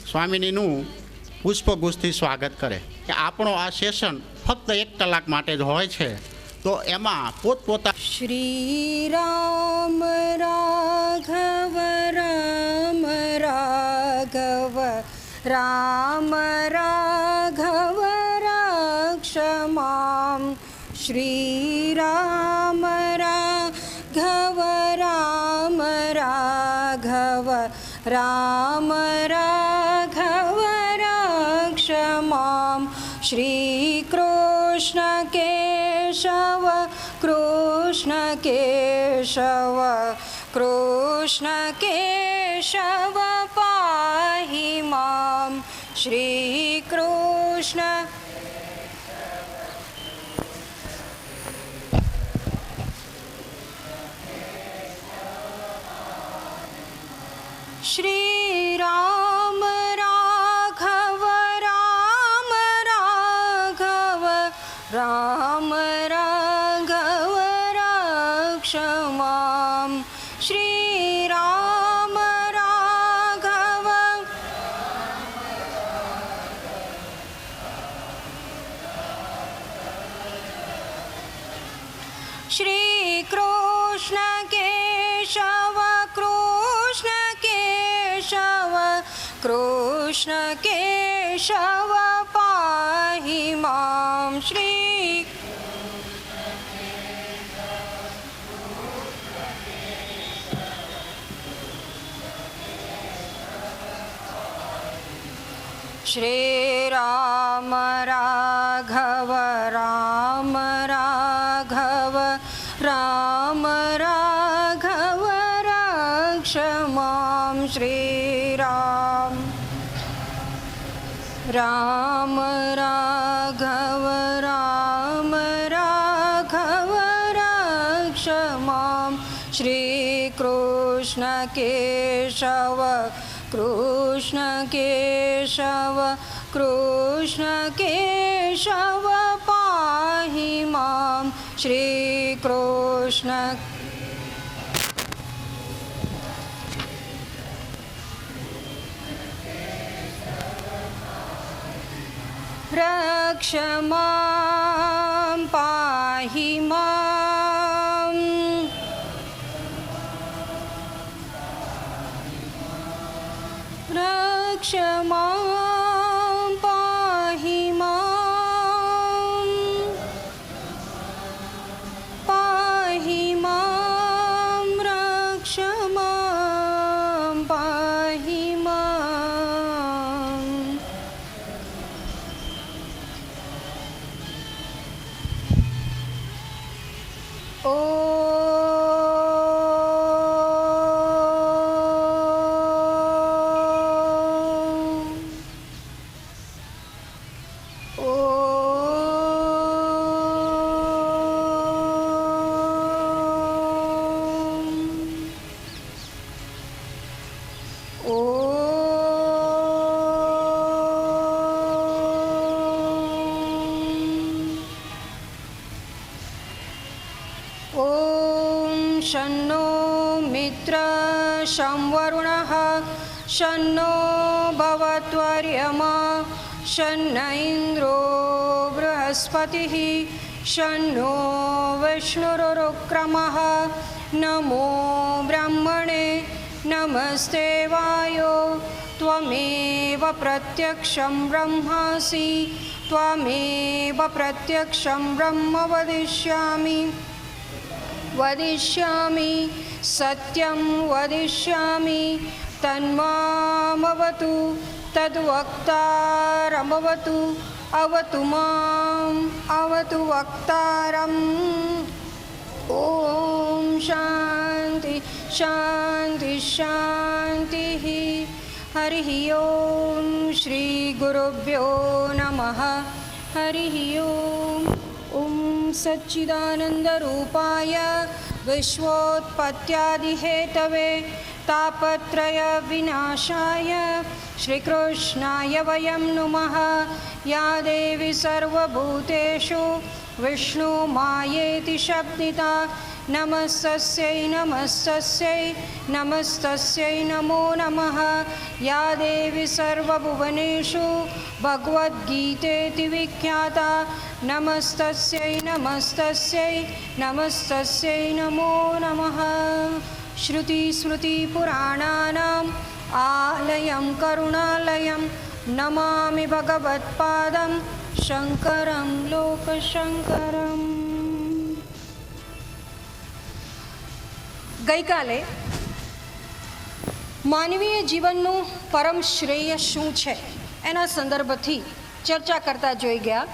સ્વામિનીનું પુષ્પગુચ્છથી સ્વાગત કરે કે આપણો આ સેશન ફક્ત 1 કલાક માટે જ હોય છે, તો એમાં પોતપોતા શ્રી રામ રાઘવ રામ રાઘવ રામ રાઘવ રક્ષમામ શ્રી રામ રાઘવ રામ રાઘવ રામ રાઘવ રક્ષમામ શ્રી કૃષ્ણ કેશવ કૃષ્ણ કેશવ કૃષ્ણ કેશવ પાહિ મામ શ્રી કૃષ્ણ શ્રી રામ રાઘવ રામ રાઘવ રામ રાઘવ રક્ષમામ શ્રી રામ રાઘવ શ્રી કૃષ્ણ કેશવ કૃષ્ણ કેશવ કૃષ્ણ કેશવ પાહિ મામ શ્રી શ્રી રામ રાઘવ રામ રાઘવ રામ રાઘવ રક્ષમામ શ્રી રામ રામ રાઘવ રામ રાઘવ રક્ષમામ શ્રી કૃષ્ણ કેશવ કૃષ્ણ કેશવ કૃષ્ણ કેશવ પાહિ મામ શ્રી કૃષ્ણ રક્ષમામ પાહિ મામ રક્ષમામ પાહિ મામ પાહિ મામ રક્ષમામ પાહિ મામ ઓ शन्नो मित्र संवरुणः शन्नो भवत्वर्यमा शन्न इन्द्रो बृहस्पतिः शन्नो विष्णुरुक्रमः नमो ब्रह्मणे नमस्ते वायो त्वमेव प्रत्यक्षं ब्रह्मासि त्वमेव प्रत्यक्षं ब्रह्म वदिष्यामि वदिष्यामि सत्यं वदिष्यामि तन्मामवतु तद्वक्तारमवतु अवतु माम् अवतु वक्तारम् ॐ शान्ति शान्ति शान्तिः हरिः ॐ श्रीगुरुभ्यो नमः हरिः ॐ सच्चिदानन्दरूपाय विश्वोत्पत्त्यादिहेतवे तापत्रयविनाशाय श्रीकृष्णाय वयं नुमः। या देवी सर्वभूतेषु વિષ્ણુ માયેતિ શબ્દિતા નમસ્તસ્યૈ નમસ્તસ્યૈ નમસ્તસ્યૈ નમો નમઃ યા દેવી સર્વભુવનેષુ ભગવદ્ગીતેતિ વિખ્યાતા નમસ્તસ્યૈ નમસ્તસ્યૈ નમસ્તસ્યૈ નમો નમઃ શ્રુતિસ્મૃતિપુરાણાનામ આલયં કરુણાલયં નમામિ ભગવત્પાદં શંકરં લોકશંકરમ. ગઈકાલે માનવીય જીવનનું પરમ શ્રેય શું છે એના સંદર્ભથી ચર્ચા કરતા જોઈ ગયા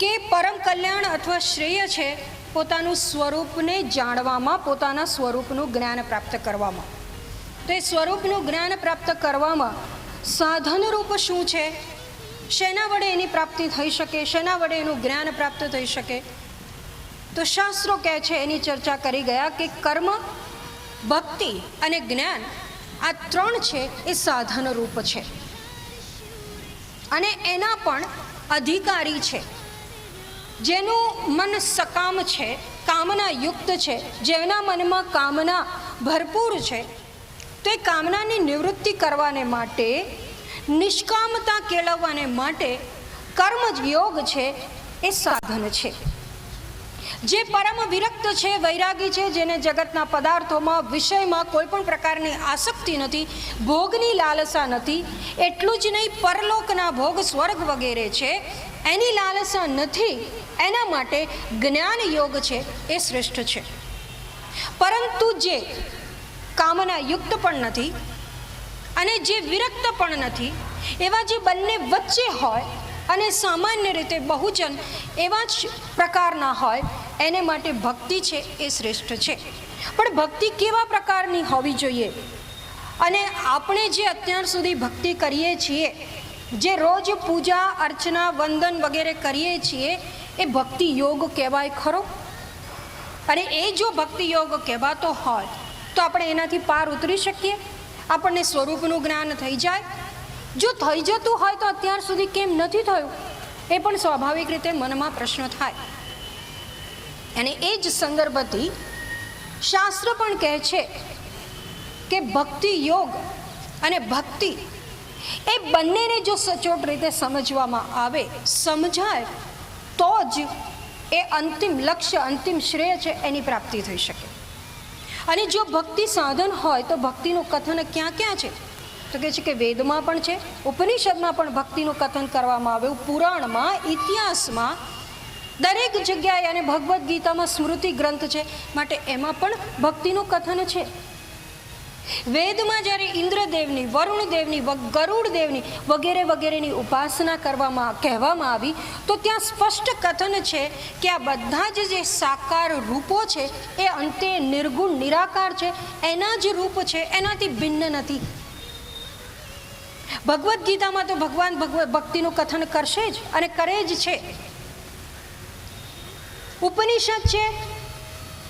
કે પરમ કલ્યાણ અથવા શ્રેય છે પોતાનું સ્વરૂપને જાણવામાં, પોતાના સ્વરૂપનું જ્ઞાન પ્રાપ્ત કરવામાં. તો એ સ્વરૂપનું જ્ઞાન પ્રાપ્ત કરવામાં સાધનરૂપ શું છે, શેના વડે એની પ્રાપ્તિ થઈ શકે, શેના વડે એનું જ્ઞાન પ્રાપ્ત થઈ શકે, તો શાસ્ત્રો કહે છે એની ચર્ચા કરી ગયા કે કર્મ, ભક્તિ અને જ્ઞાન આ ત્રણ છે એ સાધનરૂપ છે અને એના પણ અધિકારી છે. જેનું મન સકામ છે, કામના યુક્ત છે, જેના મનમાં કામના ભરપૂર છે, તો એ કામનાની નિવૃત્તિ કરવાને માટે, નિષ્કામતા કેળવવાને માટે કર્મ યોગ છે એ સાધન છે. જે પરમ વિરક્ત છે, વૈરાગી છે, જેને જગતના પદાર્થોમાં, વિષયમાં કોઈ પણ પ્રકારની આસક્તિ નથી, ભોગની લાલસા નથી, એટલું જ નહીં પરલોકના ભોગ, સ્વર્ગ વગેરે છે એની લાલસા નથી, એના માટે જ્ઞાન યોગ છે એ શ્રેષ્ઠ છે. પરંતુ જે કામના યુક્ત પણ નથી અને જે વિરક્ત પણ નથી, એવા જે બંને વચ્ચે હોય અને સામાન્ય રીતે બહુજન એવા જ પ્રકારના હોય, એને માટે ભક્તિ છે એ શ્રેષ્ઠ છે. પણ ભક્તિ કેવા પ્રકારની હોવી જોઈએ? અને આપણે જે અત્યાર સુધી ભક્તિ કરીએ છીએ, જે રોજ પૂજા અર્ચના વંદન વગેરે કરીએ છીએ, એ ભક્તિ યોગ કહેવાય ખરો? અને એ જો ભક્તિ યોગ કહેવાતો હોય તો આપણે એનાથી પાર ઉતરી શકીએ? આપણને સ્વરૂપનું જ્ઞાન થઈ જાય? જો થઈ જતું હોય તો અત્યાર સુધી કેમ નથી થયું? એ પણ સ્વાભાવિક રીતે મનમાં પ્રશ્ન થાય. અને એ જ સંદર્ભથી શાસ્ત્ર પણ કહે છે કે ભક્તિ યોગ અને ભક્તિ એ બંનેને જો સચોટ રીતે સમજવામાં આવે, સમજાય, તો જ એ અંતિમ લક્ષ્ય, અંતિમ શ્રેય છે એની પ્રાપ્તિ થઈ શકે. અને જો ભક્તિ સાધન હોય તો ભક્તિનું કથન ક્યાં ક્યાં છે? તો કહે છે કે વેદમાં પણ છે, ઉપનિષદમાં પણ ભક્તિનું કથન કરવામાં આવ્યું, પુરાણમાં, ઇતિહાસમાં, દરેક જગ્યાએ, અને ભગવદ્ ગીતામાં સ્મૃતિ ગ્રંથ છે, માટે એમાં પણ ભક્તિનું કથન છે. વેદમાં જ્યારે ઇન્દ્રદેવની, વરુણદેવની, ગરુડદેવની વગેરે વગેરેની ઉપાસના કહેવામાં આવી, તો ત્યાં સ્પષ્ટ કથન છે કે આ બધા જ જે સાકાર રૂપો છે એ અંતે નિર્ગુણ નિરાકાર છે, એના જ રૂપ છે, એનાથી ભિન્ન નથી. ભગવદ્ ગીતામાં તો ભગવાન ભક્તિનું કથન કરશે જ અને કરે જ છે. ઉપનિષદ છે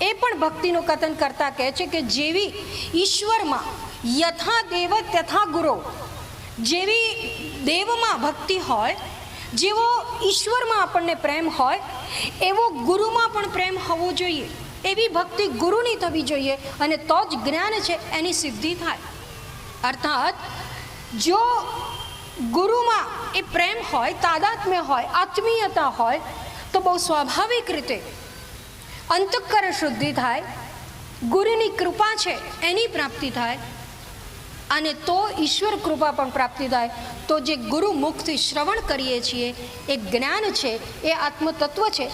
એ પણ ભક્તિનું કથન કરતા કહે છે કે જેવી ઈશ્વરમાં યથા દેવ તથા ગુરુ, જેવી દેવમાં ભક્તિ હોય, જેવો ઈશ્વરમાં આપણને પ્રેમ હોય, એવો ગુરુમાં પણ પ્રેમ હોવો જોઈએ. એવી ભક્તિ ગુરુની થવી જોઈએ અને તો જ જ્ઞાન છે એની સિદ્ધિ થાય. અર્થાત જો ગુરુમાં એ પ્રેમ હોય, તાદાત્મ્ય હોય, આત્મીયતા હોય, તો બહુ સ્વાભાવિક રીતે અંતઃકરણ શુદ્ધિ થાય, ગુરુની કૃપા છે એની પ્રાપ્તિ થાય, અને તો ઈશ્વર કૃપા પણ પ્રાપ્તિ થાય. તો જે ગુરુ મુખથી શ્રવણ કરીએ છીએ એ જ્ઞાન છે, એ આત્મતત્વ છે,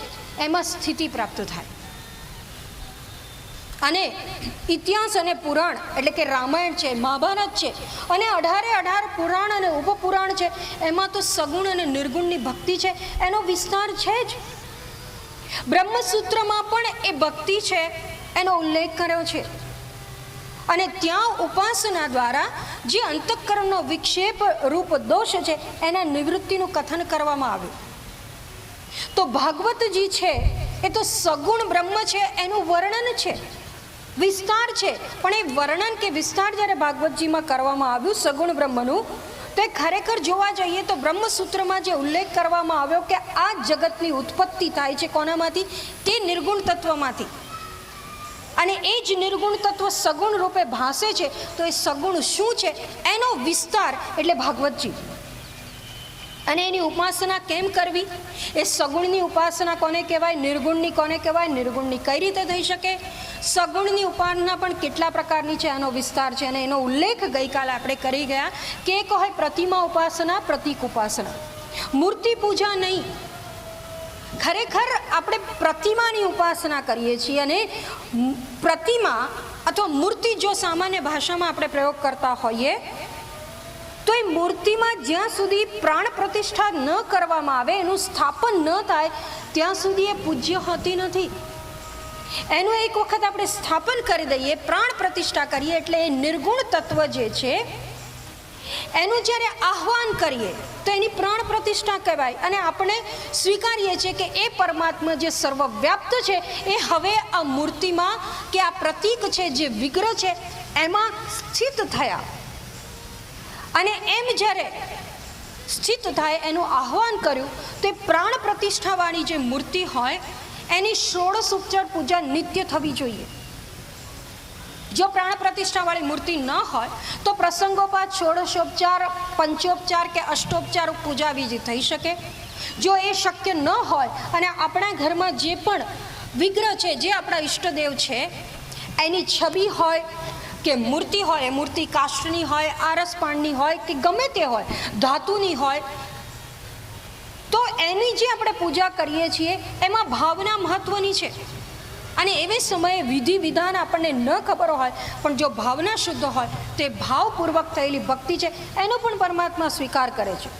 એમાં સ્થિતિ પ્રાપ્ત થાય. અને ઇતિહાસ અને પુરાણ એટલે કે રામાયણ છે, મહાભારત છે, અને 18 પુરાણ અને ઉપપુરાણ છે, એમાં તો સગુણ અને નિર્ગુણની ભક્તિ છે, એનો વિસ્તાર છે જ. બ્રહ્મસૂત્રમાં પણ એ ભક્તિ છે એનો ઉલ્લેખ કર્યો છે. અને ત્યાં ઉપાસના દ્વારા જે અંતઃકરણનો વિક્ષેપ રૂપ દોષ છે એના નિવૃત્તિનું કથન કરવામાં આવ્યું. તો ભાગવતજી છે એ તો સગુણ બ્રહ્મ છે એનું વર્ણન છે, વિસ્તાર છે. પણ એ વર્ણન કે વિસ્તાર જ્યારે ભાગવતજીમાં કરવામાં આવ્યું સગુણ બ્રહ્મનું, તો એ ખરેખર જોવા જઈએ તો બ્રહ્મસૂત્રમાં જે ઉલ્લેખ કરવામાં આવ્યો કે આ જગતની ઉત્પત્તિ થાય છે કોનામાંથી? તે નિર્ગુણ તત્વમાંથી. અને એ જ નિર્ગુણ તત્વ સગુણ રૂપે ભાસે છે. તો એ સગુણ શું છે એનો વિસ્તાર એટલે ભાગવતજી. અને એની ઉપાસના કેમ કરવી? એ સગુણની ઉપાસના કોને કહેવાય, નિર્ગુણની કોને કહેવાય, નિર્ગુણની કઈ રીતે થઈ શકે? સગુણની ઉપાસના પણ કેટલા પ્રકારની છે એનો વિસ્તાર છે, અને એનો ઉલ્લેખ ગઈકાલે આપણે કરી ગયા કે એક હોય પ્રતિમા ઉપાસના, પ્રતીક ઉપાસના. મૂર્તિ પૂજા નહીં, ખરેખર આપણે પ્રતિમાની ઉપાસના કરીએ છીએ. અને પ્રતિમા અથવા મૂર્તિ જો સામાન્ય ભાષામાં આપણે પ્રયોગ કરતા હોઈએ તો એ મૂર્તિમાં જ્યાં સુધી પ્રાણ પ્રતિષ્ઠા ન કરવામાં આવે, એનું સ્થાપન ન થાય ત્યાં સુધી એ પૂજ્ય હોતી નથી. એનું એક વખત આપણે સ્થાપન કરી દઈએ, પ્રાણ પ્રતિષ્ઠા કરીએ એટલે એ નિર્ગુણ તત્વ જે છે એનું જ્યારે આહ્વાન કરીએ તો એની પ્રાણ પ્રતિષ્ઠા કહેવાય. અને આપણે સ્વીકારીએ છીએ કે એ પરમાત્મા જે સર્વવ્યાપ્ત છે એ હવે આ મૂર્તિમાં કે આ પ્રતીક છે, જે વિગ્રહ છે એમાં સ્થિત થયા. અને એમ જ્યારે સ્થિત થાય એનું આહ્વાન કર્યું તો પ્રાણ પ્રતિષ્ઠાવાળી જે મૂર્તિ હોય એની ષોડશોપચાર પૂજા નિત્ય થવી જોઈએ. જો પ્રાણ પ્રતિષ્ઠાવાળી મૂર્તિ ન હોય તો પ્રસંગોપાત ષોડશોપચાર, પંચોપચાર કે અષ્ટોપચાર પૂજા બીજી થઈ શકે. જો એ શક્ય ન હોય અને આપણા ઘરમાં જે પણ વિગ્રહ છે, જે આપણા ઈષ્ટદેવ છે, એની છબી હોય કે મૂર્તિ હોય, એ મૂર્તિ કાષ્ઠની હોય, આરસપાણની હોય કે ગમે તે હોય, ધાતુની હોય, તો એની જે આપણે પૂજા કરીએ છીએ એમાં ભાવના મહત્વની છે. અને એવે સમયે વિધિ વિધાન આપણને ન ખબર હોય પણ જો ભાવના શુદ્ધ હોય તે ભાવપૂર્વક થયેલી ભક્તિ છે એનો પણ પરમાત્મા સ્વીકાર કરે છે.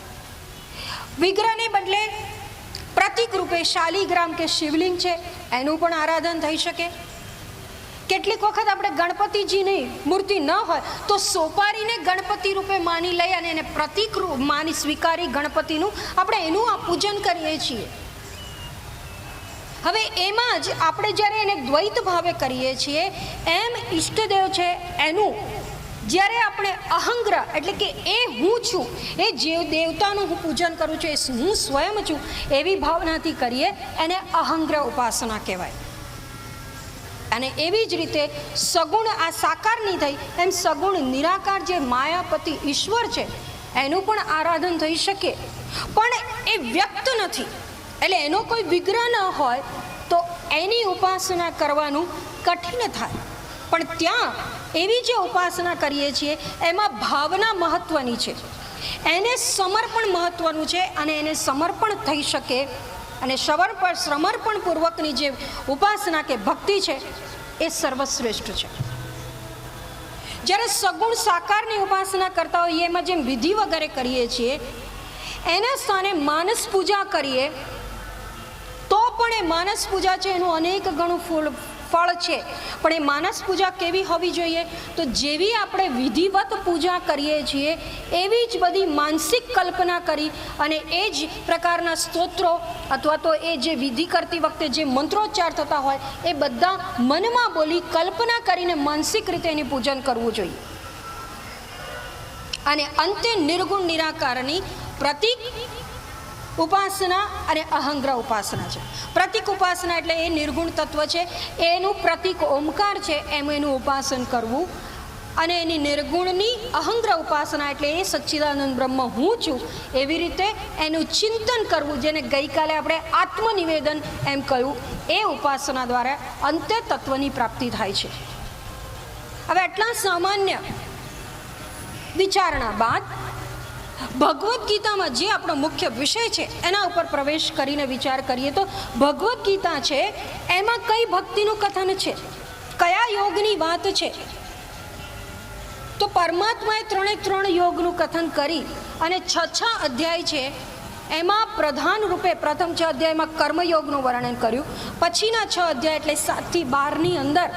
વિગ્રહને બદલે પ્રતિક રૂપે શાલિગ્રામ કે શિવલિંગ છે એનું પણ આરાધન થઈ શકે. કેટલીક વખત આપણે ગણપતિજીની મૂર્તિ ન હોય તો સોપારીને ગણપતિ રૂપે માની લઈ અને એને પ્રતિક રૂપ માની સ્વીકારી ગણપતિનું આપણે એનું આ પૂજન કરીએ છીએ. હવે એમાં જ આપણે જ્યારે એને દ્વૈત ભાવે કરીએ છીએ એમ ઈષ્ટદેવ છે એનું જ્યારે આપણે અહંગ્રહ એટલે કે એ હું છું, એ જે દેવતાનું હું પૂજન કરું છું, એ હું સ્વયં છું એવી ભાવનાથી કરીએ એને અહંગ્રહ ઉપાસના કહેવાય. અને એવી જ રીતે સગુણ આ સાકારની થઈ એમ સગુણ નિરાકાર જે માયાપતિ ઈશ્વર છે એનું પણ આરાધન થઈ શકે. પણ એ વ્યક્ત નથી એટલે એનો કોઈ વિગ્રહ ન હોય તો એની ઉપાસના કરવાનું કઠિન થાય. પણ ત્યાં એવી જે ઉપાસના કરીએ છીએ એમાં ભાવના મહત્વની છે, એને સમર્પણ મહત્વનું છે અને એને સમર્પણ થઈ શકે. અને સમર્પણ પૂર્વકની જે ઉપાસના કે ભક્તિ છે એ સર્વશ્રેષ્ઠ છે. જ્યારે સગુણ સાકારની ઉપાસના કરતા હોઈએ એમાં જેમ વિધિ વગેરે કરીએ છીએ એના સ્થાને માનસ પૂજા કરીએ તો પણ એ માનસ પૂજા છે એનું અનેક ગણું ફળ છે. પણ એ માનસ પૂજા કેવી હોવી જોઈએ? તો જેવી આપણે વિધિવત પૂજા કરીએ છીએ એવી જ બધી માનસિક કલ્પના કરી અને એ જ પ્રકારના સ્તોત્રો અથવા તો એ જે વિધિ કરતી વખતે જે મંત્રોચ્ચાર થતા હોય એ બધા મનમાં બોલી કલ્પના કરીને માનસિક રીતે એની પૂજન કરવું જોઈએ. અને અંતે નિર્ગુણ નિરાકારની પ્રતીક ઉપાસના અને અહંગ્રહ ઉપાસના છે. પ્રતીક ઉપાસના એટલે એ નિર્ગુણ તત્વ છે, એનું પ્રતીક ઓમકાર છે, એમ એનું ઉપાસન કરવું. અને એની નિર્ગુણની અહંગ્રહ ઉપાસના એટલે એ સચ્ચિદાનંદ બ્રહ્મ હું છું એવી રીતે એનું ચિંતન કરવું, જેને ગઈકાલે આપણે આત્મનિવેદન એમ કહ્યું. એ ઉપાસના દ્વારા અંતે તત્વની પ્રાપ્તિ થાય છે. હવે આટલા સામાન્ય વિચારણા બાદ ભગવદ્ ગીતામાં જે આપણો મુખ્ય વિષય છે એના ઉપર પ્રવેશ કરીને વિચાર કરીએ તો ભગવદ્ ગીતા છે એમાં કઈ ભક્તિનું કથન છે, કયા યોગની વાત છે? તો પરમાત્માએ 3 યોગનું કથન કરી અને 6 અધ્યાય છે એમાં પ્રધાન રૂપે પ્રથમ 6 અધ્યાયમાં કર્મયોગનું વર્ણન કર્યું. પછીના 6 અધ્યાય એટલે 7 થી 12ની અંદર